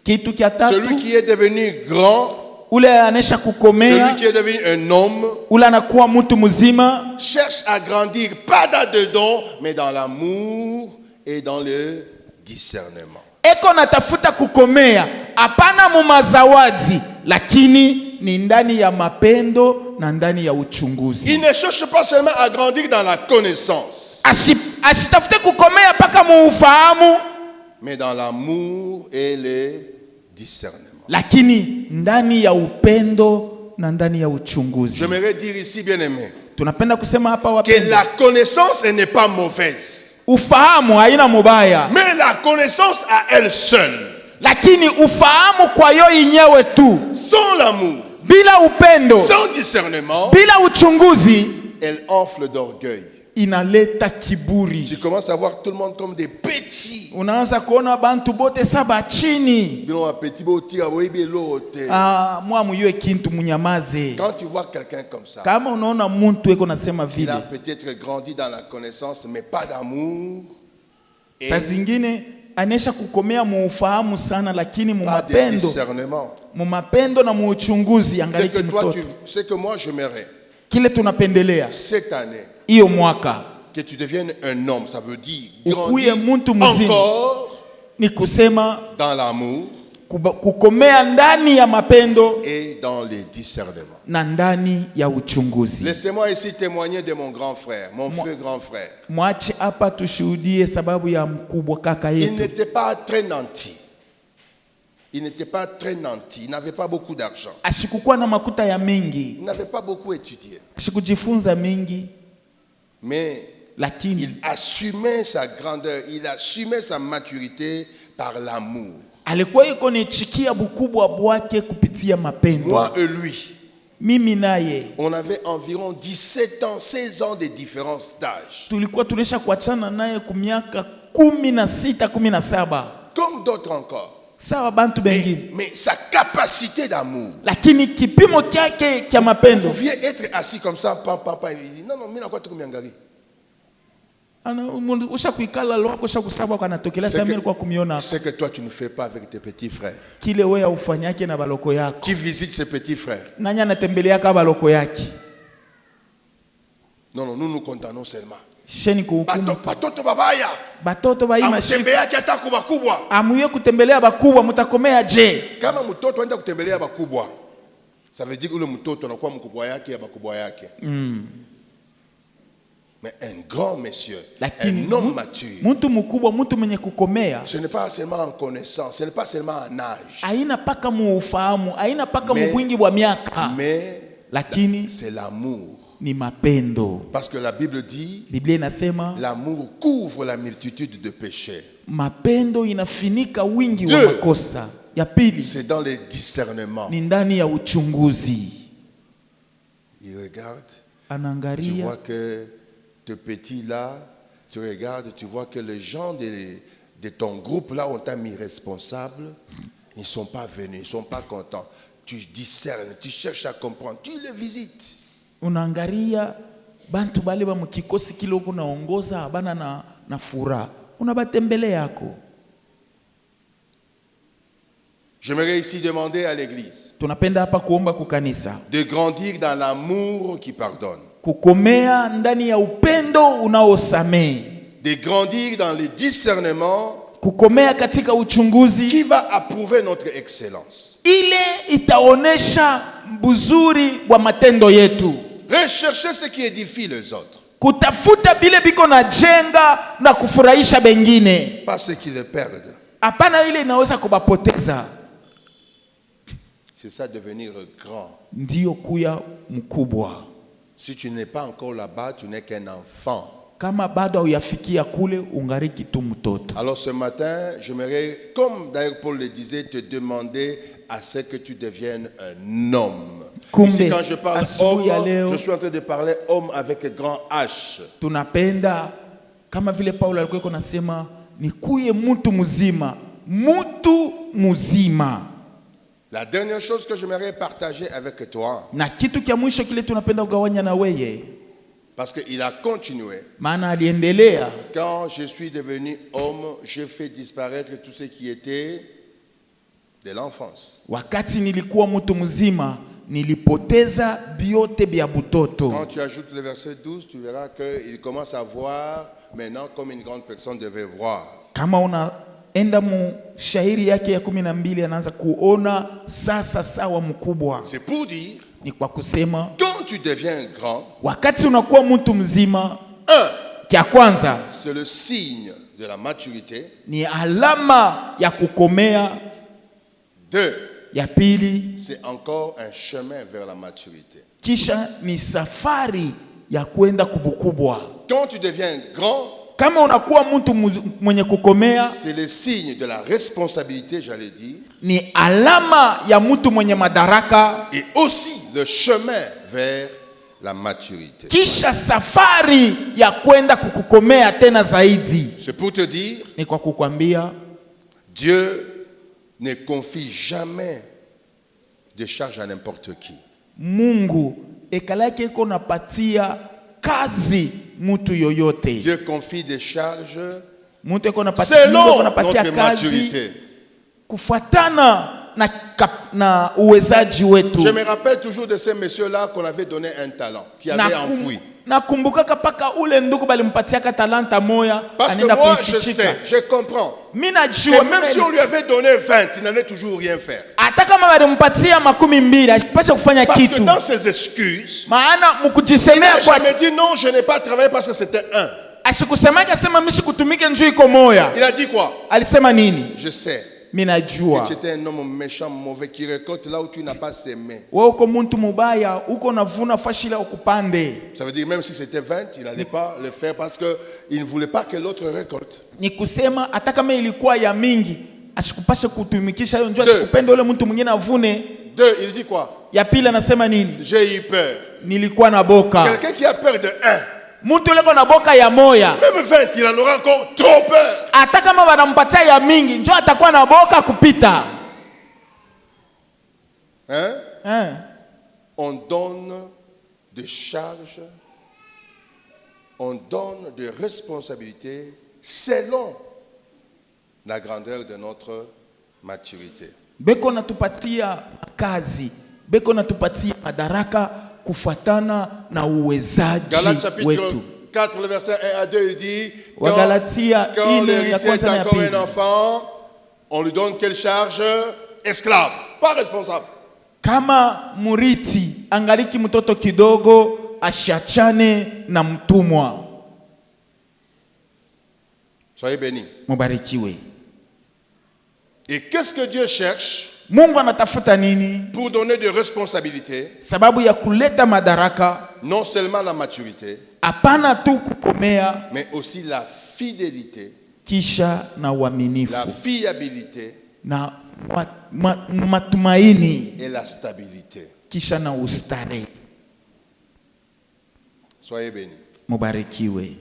Kitu kia celui tatu, qui est devenu grand, ule anesha celui kukomea, qui est devenu un homme, ule anakuwa mtu mzima, cherche à grandir, pas dans le don, mais dans l'amour et dans le discernement. eko natafuta kukomea, hapana mu mazawadi, lakini ni ndani ya mapendo na ndani ya uchunguzi. Il ne cherche pas seulement à grandir dans la connaissance, Asitafute kukomea paka mu ufahamu, mais dans l'amour et le discernement. lakini ndani ya upendo na ndani ya uchunguzi. J'aimerais dire ici, bien-aimé, Tunapenda kusema hapa que wapendwa, la connaissance elle n'est pas mauvaise, ufahamu haina mubaya, mais la connaissance à elle seule, lakini ufahamu kwa yo yenyewe tu, sans l'amour, bila upendo, sans discernement, bila uchunguzi, elle enfle d'orgueil. inaleta kiburi. Tu commences à voir tout le monde comme des petits. Unaanza kuona bantu bote saba chini. Mwa muyue kintu munyamaze. Quand tu vois quelqu'un comme ça, Kama unaona muntu eko nasema il vile, a peut-être grandi dans la connaissance, mais pas d'amour et saa zingine anesha kukomea mu ufahamu sana, lakini mu pas de mapendo, discernement. mu mapendo na mu uchunguzi. C'est Angaliki que toi, mtoto c'est que moi j'aimerais kile tunapendelea cette année hiyo mwaka que tu deviennes un homme. Ça veut dire ukuye grandir muntu mzima, encore ni kusema dans l'amour kukomea ndani ya mapendo et dans les discernements. na ndani ya uchunguzi. Laissez-moi ici témoigner de mon grand frère, mon feu grand frère. Mwache hapa tushuhudie sababu ya mkubwa kaka Il yetu. n'était pas très nanti. Il n'était pas très nanti, il n'avait pas beaucoup d'argent. ashikukuwa na makuta ya mingi, Il n'avait pas beaucoup étudié. ashikujifunza mingi, Mais lakini il assumait sa grandeur, il assumait sa maturité par l'amour. alikuwa iko nichikia bukubwa bwake kupitia mapendo. Moi et lui, Mimi naye on avait environ 17 ans, 16 ans de différence d'âge. tulikuwa tulisha kuachana naye kumiaka 16, 17, Comme d'autres encore. sawa bantu bengine, Mais sa capacité d'amour. lakini kipimo kyake kya Vous mapendo pouviez être assis comme ça, papa, il dit non, mimi nakuwa tu kumiangalia. usha kuikala lwako usha kusaba kanatokelea sasa. Mimi kwa kumiona C'est que toi tu ne fais pas avec tes petits frères. kile wewe ufanyake na baloko yako. Qui visite ses petits frères? Nani anatembeleaka baloko yake? Non, nous nous condamnons seulement. Sheni kuhukumu Batoto babaya. batoto ba hii mashika, Amtembea hata kubwa. amuye kutembelea bakubwa, mutakomea je? Kama mtoto aenda kutembelea bakubwa, ça veut dire que ule mtoto anakuwa mkubwa yake ya bakubwa yake. Mais un grand monsieur, Lakini un homme mature, mtu mkubwa, mtu mwenye kukomea, ce n'est pas seulement en connaissance, ce n'est pas seulement en âge, haina paka muufahamu, haina paka Mais- mubwingi wa miaka, mais lakini c'est l'amour. ni mapendo. Parce que la Bible dit, Biblia inasema l'amour couvre la multitude de péchés. mapendo inafinika wingi wa Deux. makosa. Ya pili C'est dans les discernements. ni ndani ya uchunguzi. Il regarde, tu Anaangalia, vois que te petits là, tu regardes, tu vois que les gens de ton groupe là, on t'a mis responsable, ils ne sont pas venus, ils ne sont pas contents. Tu discernes, tu cherches à comprendre, tu les visites. unaangalia bantu bale ba mukikosi kile uko naongoza abana na furaha, unabatembele yako. J'aimerais ici demander à l'église Tunapenda hapa kuomba kukanisa de grandir dans l'amour qui pardonne, kukomea ndani ya upendo unaosamehe, de grandir dans le discernement kukomea katika uchunguzi, qui va approuver notre excellence. ile itaonesha buzuri wa matendo yetu, Rechercher ce qui édifie les autres, kutafuta bile biko na jenga na kufurahisha bengine, pas ceux qui les perdent. hapana ile inaweza kubapoteza. C'est ça devenir grand. Ndiyo kuya mkubwa. Si tu n'es pas encore là-bas, tu n'es qu'un enfant. Kama bado hauyafikia kule, ungariki tu mtoto. Alors ce matin, j'aimerais, comme d'ailleurs Paul le disait, te demander à ce que tu deviennes un homme. Kumbe, Ici, quand je parle asubuhi ya homme, leo, je suis en train de parler homme avec grand H. tunapenda kama vile Paulo alikuwa yuko nasema nikuye mtu mzima, mtu mzima. La dernière chose que j'aimerais partager avec toi, Na kitu kia mwisho kile tunapenda kugawanya na weye, parce qu'il a continué. maana aliendelea. Quand je suis devenu homme, j'ai fait disparaître tout ce qui était de l'enfance. Wakati nilikuwa mtu mzima, nilipoteza vyote vya butoto. Quand tu ajoutes le verset 12, tu verras qu'il commence à voir maintenant comme une grande personne devait voir. Kama unaenda mu shairi yake ya 12 anaanza kuona sasa sawa mkubwa. C'est pour dire, Ni kwa kusema quand tu deviens grand, wakati unakuwa mtu mzima, un, kia kwanza c'est le signe de la maturité. ni alama ya kukomea. Deux, Ya pili, c'est encore un chemin vers la maturité. kisha ni safari ya kwenda kubukubwa. Quand tu deviens grand, Kama unakuwa mtu mwenye kukomea, c'est le signe de la responsabilité, j'allais dire, ni alama ya mtu mwenye madaraka, et aussi le chemin vers la maturité. kisha safari ya kwenda kukukomea tena zaidi. C'est pour te dire, Ni kwa kukwambia Dieu ne confie jamais de charge à n'importe qui. Mungu ekala yake iko napatia kazi mtu yoyote. Dieu confie des charges Mtu iko napatia selon napatia notre kazi maturité. kufuatana na uwezaji wetu. Je me rappelle toujours de ces messieurs-là qu'on avait donné un talent, qui avait enfoui. Nakumbukaka paka ule ndugu balimpatiaka talanta moya, Parce que anaenda moi, je kuifichika. sais, je comprends. Mimi Et najua même si on lui avait donné 20, il n'allait toujours rien faire. hata kama balimpatia 12 asipashe kufanya Parce que kitu. dans ses excuses, Maana il mkujisemea n'a kwa jamais dit non, je n'ai pas travaillé parce que c'était asikusemaka sema mimi sikutumike njoo iko moya. Il a dit quoi? Alisema nini? Je sais. minajua tu étais un homme méchant, mauvais, qui récolte là où tu n'as pas semé. wewe uko muntu mubaya, uko navuna fashila ukupande. Ça veut dire même si c'était 20, il n'allait pas le faire parce qu'il ne voulait pas que l'autre récolte. Ni kusema hata kama ilikuwa ya mingi asikupashe kutumikisha hiyo, njoo asikupende ule mtu mwingine avune. 2, il dit quoi? Ya pili anasema nini? J'ai eu peur. Nilikuwa na boka. Quelqu'un qui a peur de 1, Mtu leko na boka ya moya, même 20, il en aura encore trop peur. hata kama wanampatia ya mingi, njoo atakuwa na boka kupita. On donne des charges, on donne des responsabilités selon la grandeur de notre maturité. Beko natupatia kazi, beko natupatia madaraka kufuatana na uwezaji Galates chapitre wetu. 4, le verset 1 à 2, il dit Quand l'héritier est encore un enfant, on lui donne quelle charge? Esclave, pas responsable. Kama muriti angaliki mtoto kidogo, ashiachane na mtumwa. Soyez bénis. Mubarikiwe. Et qu'est-ce que Dieu cherche? Mungu anatafuta nini? Pour donner des responsabilités, Sababu ya kuleta madaraka, non seulement la maturité, hapana tu kukomea, mais aussi la fidélité, kisha na uaminifu, la fiabilité na matumaini, et la stabilité. kisha na ustare. Soyez bénis. Mubarikiwe.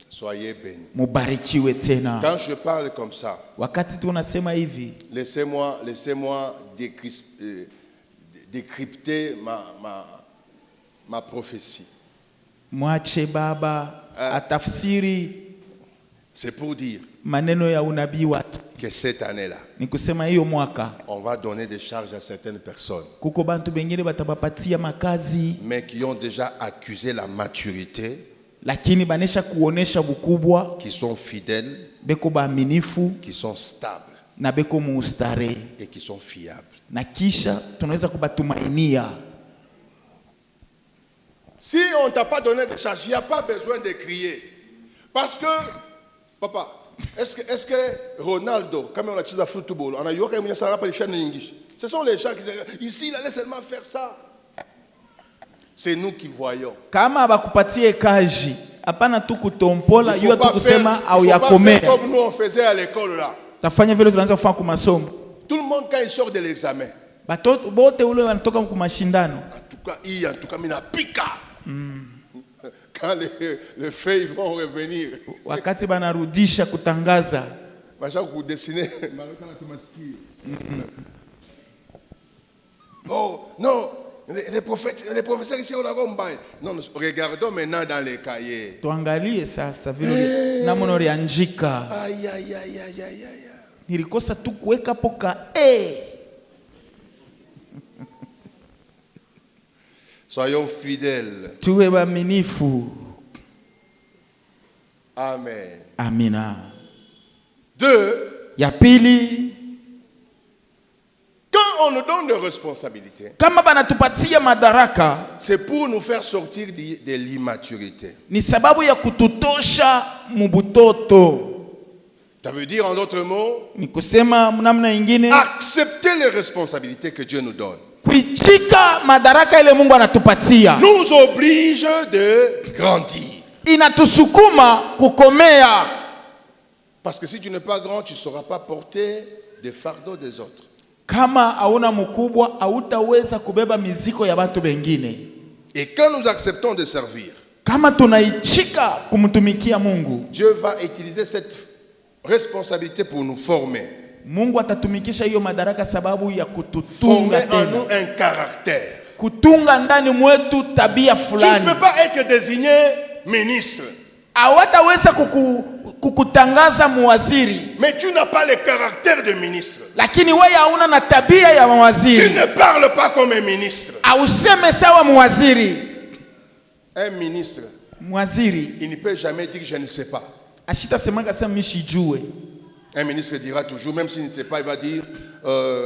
Soyez bénis. Mubarikiwe tena. Quand je parle comme ça, Wakati tunasema hivi, laissez-moi décrypter ma prophétie. mwache baba atafsiri C'est pour dire maneno ya unabii wake. que cette année-là, Ni kusema hiyo mwaka on va donner des charges à certaines personnes, kuko bantu bengine batabapatia makazi, mais qui ont déjà accusé la maturité, lakini banesha kuonesha bukubwa, qui sont fidèles, beko baaminifu qui sont stables na beko muustare, et qui sont fiables. na kisha tunaweza kubatumainia. Si on ne t'a pas donné de charge, il n'y a pas besoin de crier. Parce que, papa, est-ce que Ronaldo, quand on a tiré à football, on a eu ce sont les gens qui disent, ici, il allait seulement faire ça. C'est nous qui voyons. Kama bakupatie kaji, hapana tu kutompola, Il hiyo ne tu faut pas kusema au faire yakomea. comme nous on faisait à l'école là. Tafanya vile tunaanza kufanya kwa masomo. Tout le monde, quand il sort de l'examen, Batoto bote ule wanatoka kwa mashindano. en tout cas, mina pika. Quand les feuilles vont revenir, Wakati banarudisha kutangaza, vous dessinez. Oh, non, les professeurs ici, on a combattu. Non, regardons maintenant dans les cahiers. tuangalie sasa vile namna ulianjika. Aïe, aïe, aïe, aïe, aïe, aïe. Nilikosa tu kuweka poka Soyons fidèles. tuwe waaminifu. Amen. Amina. 2, Ya pili, quand on nous donne des responsabilités, kama banatupatia madaraka c'est pour nous faire sortir de l'immaturité. ni sababu ya kututosha mubutoto. Ça veut dire en d'autres mots, Ni kusema namna ingine, accepter les responsabilités que Dieu nous donne kuichika madaraka ile Mungu anatupatia nous oblige de grandir. inatusukuma kukomea. Parce que si tu n'es pas grand, tu ne sauras pas porter des fardeaux des autres. Kama hauna mkubwa, hautaweza kubeba miziko ya watu wengine. Et quand nous acceptons de servir, Kama tunaichika kumtumikia Mungu, Dieu va utiliser cette responsabilité pour nous former. Mungu atatumikisha hiyo madaraka sababu ya Former kututunga en tena, nous un caractère. kutunga ndani mwetu tabia Tu ne fulani. peux pas être désigné ministre, Hawataweza kukutangaza muwaziri, mais tu n'as pas le caractère de ministre. lakini wewe hauna na tabia ya Tu mawaziri. ne parles pas comme un ministre. Auseme sawa muwaziri. Un ministre, Mwaziri il ne peut jamais dire je ne sais pas. ashitasemanga sema mishijue. Un ministre dira toujours, même s'il ne sait pas, il va dire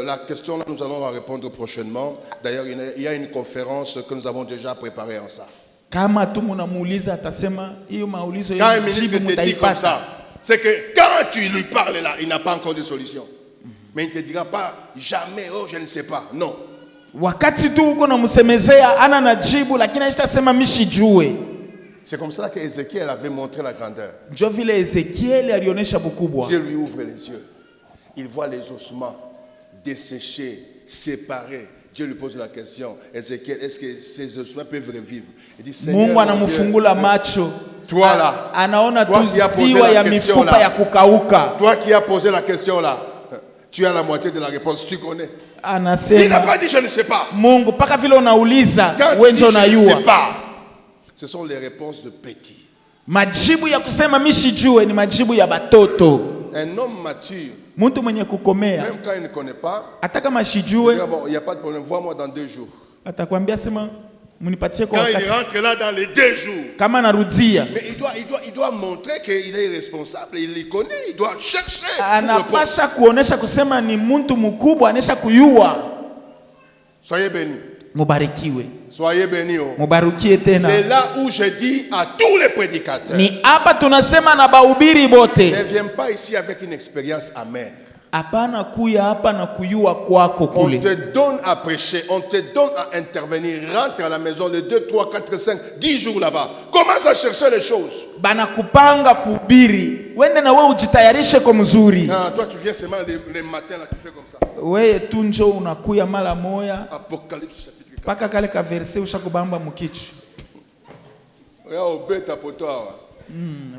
la question là, nous allons la répondre prochainement. D'ailleurs, il y a une conférence que nous avons déjà préparée en ça. Kama tu munamuuliza atasema hiyo maulizo Quand un ya ministre jibu te dit comme mutaipata. ça, c'est que quand tu lui parles là, il n'a pas encore de solution. Mais il ne te dira pas jamais, oh je ne sais pas. Non. Wakati tu uko namsemezea ana najibu lakini haitasema mishijue. C'est comme ça que Ézéchiel avait montré la grandeur. Ndio vile Ezekiel alionyesha bukubwa. Dieu lui ouvre les yeux. Il voit les ossements desséchés, séparés. Dieu lui pose la question, Ézéchiel, est-ce que ces ossements peuvent revivre? Il dit, Seigneur, Mungu anamfungula macho. Toi là, Anaona tu toi qui as posé ziwa la ya question mifupa ya là, kukauka. toi qui as posé la question là, tu as la moitié de la réponse, tu connais. Il n'a Anasema pas dit je ne sais pas. Mungu paka vile unauliza Quand wewe tu dis ndio je ne unayua. sais pas, ce sont les réponses de petits. Majibu ya kusema mishijue ni majibu ya batoto. Un homme mature, Mtu mwenye kukomea même quand il ne connaît pas, hata kama il shijue dit, bon, il n'y a pas de problème, vois-moi dans 2 jours. atakwambia sema munipatie kwa Quand il wakati. rentre là dans les 2 jours, Kama narudia mais il doit montrer qu'il est responsable, il les connaît, il doit chercher pour répondre. anapasha kuonesha kusema ni mtu mkubwa anesha kuyua. Soyez bénis. Mubarikiwe. Soyez bénis. Oh. Mubarukie tena. C'est là où je dis à tous les prédicateurs, Ni hapa tunasema na bahubiri bote. ne viens pas ici avec une expérience amère. Hapana kuya hapa na kuyua kwako On kule. te donne à prêcher, on te donne à intervenir. Rentre à la maison les 2, 3, 4, 5, 10 jours là-bas. Commence à chercher les choses. Banakupanga kuhubiri. Wende na wewe ujitayarishe kwa mzuri. Ah, toi tu viens seulement les matins là, tu fais comme ça. Wewe tu njo unakuya mara moya. Apocalypse chapitre 4. Paka kale ka verse ushakubamba mkichu. Regarde, bête à potoa.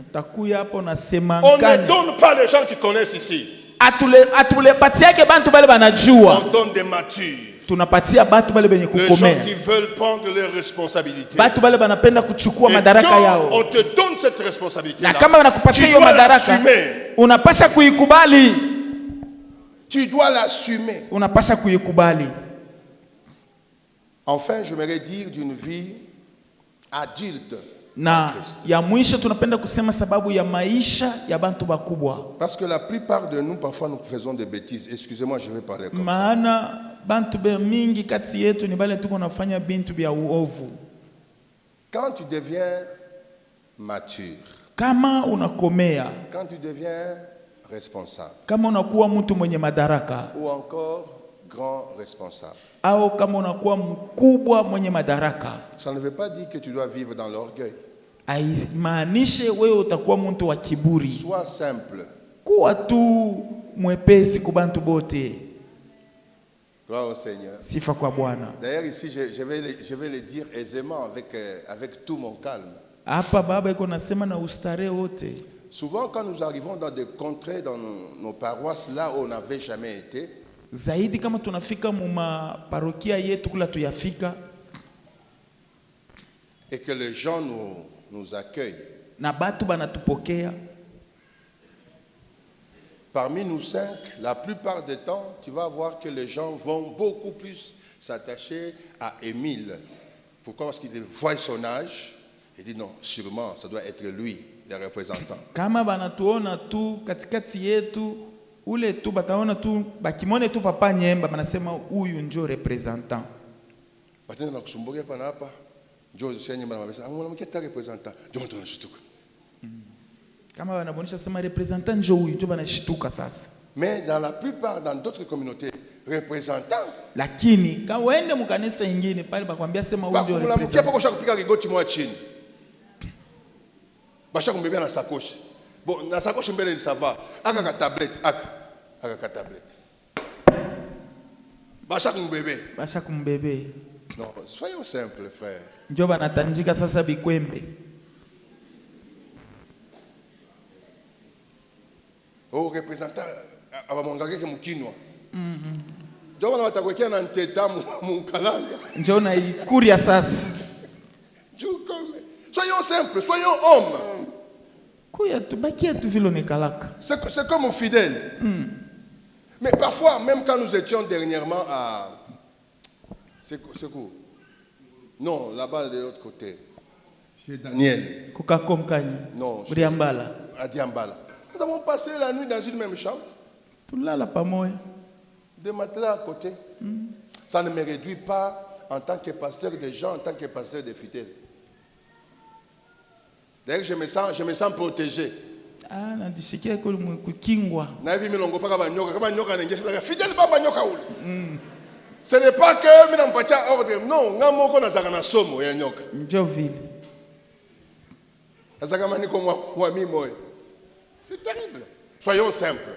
Utakuya hapo nasema On ne nganya. donne pas les gens qui connaissent ici. Atule patiake bantu bale banajua. On donne des matures. Tunapatia batu bale benye Les gens kukomea. qui veulent prendre leurs responsabilités. Batu bale banapenda kuchukua Et madaraka quand yao. on te donne cette responsabilité Na là, kama wanakupatia tu hiyo dois madaraka, l'assumer. unapasha kuikubali. Tu dois l'assumer. Unapasha kuikubali. Enfin, j'aimerais dire d'une vie adulte Na en Christ. ya mwisho tunapenda kusema sababu ya maisha ya bantu bakubwa. Parce que la plupart de nous, parfois, nous faisons des bêtises. Excusez-moi, je vais parler comme ça. Maana bantu be mingi kati yetu ni bale tuko nafanya bintu bya uovu. Quand tu deviens mature, Kama unakomea, quand tu deviens responsable, kama unakuwa mtu mwenye madaraka, ou encore grand responsable, au kama unakuwa mkubwa mwenye madaraka, ça ne veut pas dire que tu dois vivre dans l'orgueil. haimaanishe wewe utakuwa mtu wa kiburi. Sois simple. Kuwa tu mwepesi kubantu bote. Gloire au Seigneur. Sifa kwa Bwana. D'ailleurs, ici, je vais le dire aisément avec tout mon calme. Hapa baba iko nasema na ustare wote. Souvent, quand nous arrivons dans des contrées, dans nos paroisses, là où on n'avait jamais été, Zaidi kama tunafika muma parokia yetu kula tuyafika et que les gens nous accueillent, na batu banatupokea. parmi nous 5, la plupart du temps, tu vas voir que les gens vont beaucoup plus s'attacher à Émile. Pourquoi? Parce qu'ils voient son âge et disent non, sûrement, ça doit être lui, le représentant. Kama banatuona tu katikati yetu ule tu bataona tu bakimone tu papa Nyemba banasema huyu njo representant. Batenda na kusumbukia pana hapa. Njoo usianye mara mabesa. Mwanamke ta representant. Njoo tunashtuka. Kama wanabonisha sema representant njo huyu njo banashituka sasa. Mais dans la plupart, dans d'autres communautés, représentants. Lakini kama uende mkanisa ingine pale bakwambia sema huyu njo Mwanamke representant. hapo kwa kupiga rigoti mwa chini. Basha kumbebea na sakoshi. Bon, na sakoshi mbele ni sava. Aka ka tablette, aka ka tablette. Basha kumbebe. Basha kumbebe. Non, soyons simples, frère. Njo banatanjika sasa bikwembe. Oh, représentant abamongake ke mukinwa. Donc on va t'akwekea na nteta mukalanga. Njo na ikuria sasa. Soyons simples, soyons hommes. Kuya tu bakia tu vile nikalaka. C'est comme fidèle. Mais parfois, même quand nous étions dernièrement à... C'est quoi? Non, là-bas de l'autre côté. Chez Daniel. Kukakomkanyi. Non, Uriambala. à Diambala. Nous avons passé la nuit dans une même chambre. Tulala pamoja. Deux matelas à côté. Ça ne me réduit pas en tant que pasteur des gens, en tant que pasteur des fidèles. D'ailleurs, je me sens protégé. Najisikia kukingwa. Na hivi milongo paka banyoka kama nyoka nengesha fidèle baba nyoka ule. Ce n'est pas que mina mpacha ordre, non, ngamoko na zaka na somo ya nyoka. Njo vile. Azaka mani ko mwa moyo. C'est terrible. Soyons simples.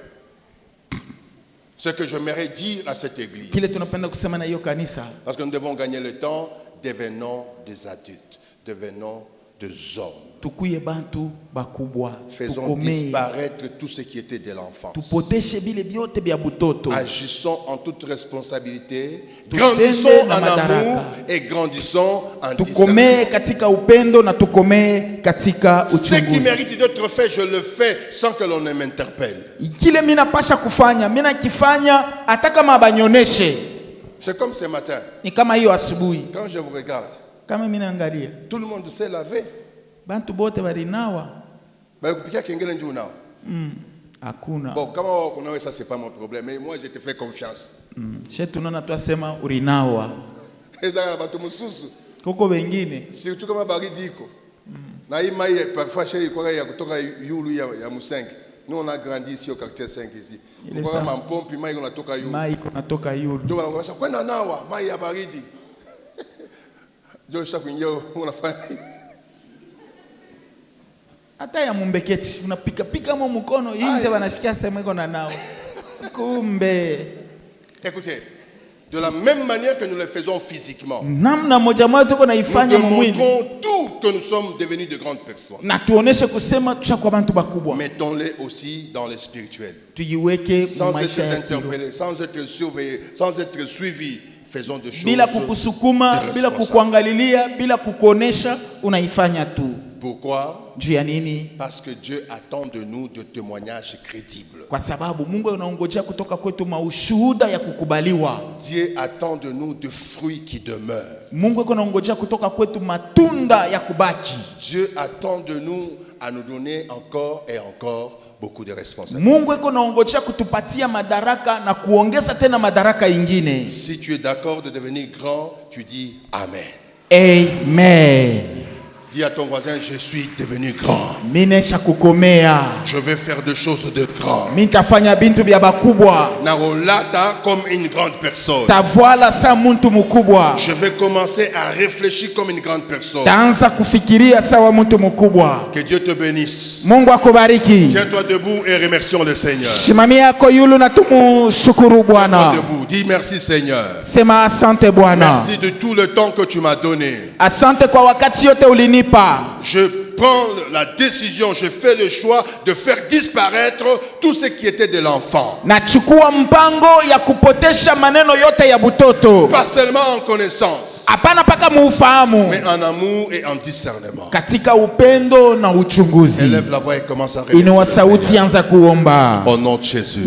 Ce que j'aimerais dire à cette église. Kile tunapenda kusema na hiyo kanisa. Parce que nous devons gagner le temps, devenons des adultes, devenons des hommes. Tukuye bantu bakubwa. Faisons disparaître tout ce qui était de l'enfance. Tupoteshe bile byote bya butoto. Agissons en toute responsabilité, grandissons en amour et grandissons en discernement. Katika upendo na tukomee katika uchunguzi. Ce qui mérite d'être fait, je le fais sans que l'on ne m'interpelle. Kile mina pasha kufanya, mina kifanya hata kama banyoneshe. C'est comme ce matin. Ni kama hiyo asubuhi. Quand je vous regarde, kama mina angalia, tout le monde sait laver. Bantu bote barinawa. Bali kupikia kengele ndio unao. Hakuna. Bon, kama kuna wewe ça c'est pas mon problème, mais moi je te fais confiance. Shetu nona twasema urinawa. Ezanga batu mususu. Koko wengine. Surtout kama baridi iko. Na hii mai parfois chez kwa ya kutoka yulu ya Musengi. Nous on a grandi ici au quartier 5 ici. Kwa kama mpompi mai unatoka yulu. Mai kunatoka yulu. Ndio wanasema kwenda nawa mai ya baridi. Ndio shakuingia unafanya hata ya mumbeketi unapika pika mo mkono inje wanashikia sema iko na nao. Kumbe. Écoutez, de la même manière que nous le faisons physiquement. Namna moja moja tuko naifanya mwili. Nous montrons tout que nous sommes devenus de grandes personnes. Na tuoneshe kusema tushakuwa bantu bakubwa. Mettons-les aussi dans le spirituel. Tuiweke sans être interpellés, sans être surveillés, sans être suivis. Faisons des choses. Bila kukusukuma, bila kukuangalilia, bila kukuonesha, unaifanya tu. Pourquoi? Juu ya nini? Parce que Dieu attend de nous de témoignages crédibles. Kwa sababu Mungu anaongojea kutoka kwetu maushuhuda ya kukubaliwa. Dieu attend de nous de fruits qui demeurent. Mungu anaongojea kutoka kwetu matunda ya kubaki. Dieu attend de nous à nous donner encore et encore beaucoup de responsabilités. Mungu anaongojea kutupatia madaraka na kuongeza tena madaraka ingine. Si tu es d'accord de devenir grand, tu dis amen. Amen. Dis à ton voisin, je suis devenu grand. Je vais faire des choses de grand. Narolata comme une grande personne. Je vais commencer à réfléchir comme une grande personne. Que Dieu te bénisse. Tiens-toi debout et remercions le Seigneur. Tiens-toi debout. Dis merci Seigneur. Merci de tout le temps que tu m'as donné. Je prends la décision, je fais le choix de faire disparaître tout ce qui était de l'enfant. Pas seulement en connaissance, mais en amour et en discernement. Élève la voix et commence à remercier. Au nom de Jésus.